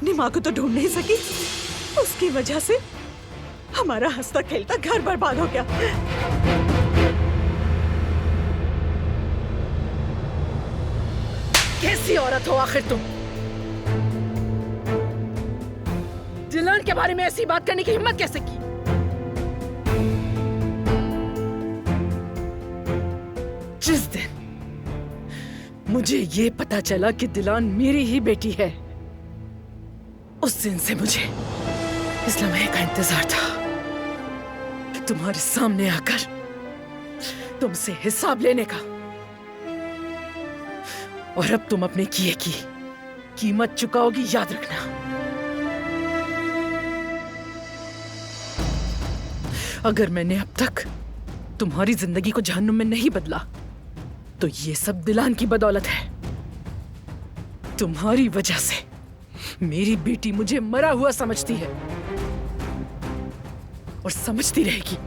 अपनी माँ को तो ढूंढ नहीं सकी, उसकी वजह से हमारा हंसता खेलता घर बर्बाद हो गया। कैसी औरत हो आखिर तुम? जिलान के बारे में ऐसी बात करने की हिम्मत कैसे की? जिस दिन मुझे ये पता चला कि दिलान मेरी ही बेटी है, उस दिन से मुझे इस लम्हे का इंतजार था कि तुम्हारे सामने आकर तुमसे हिसाब लेने का। और अब तुम अपने किए की कीमत चुकाओगी, याद रखना। अगर मैंने अब तक तुम्हारी जिंदगी को जहन्नुम में नहीं बदला तो ये सब दिलान की बदौलत है। तुम्हारी वजह से मेरी बेटी मुझे मरा हुआ समझती है और समझती रहेगी।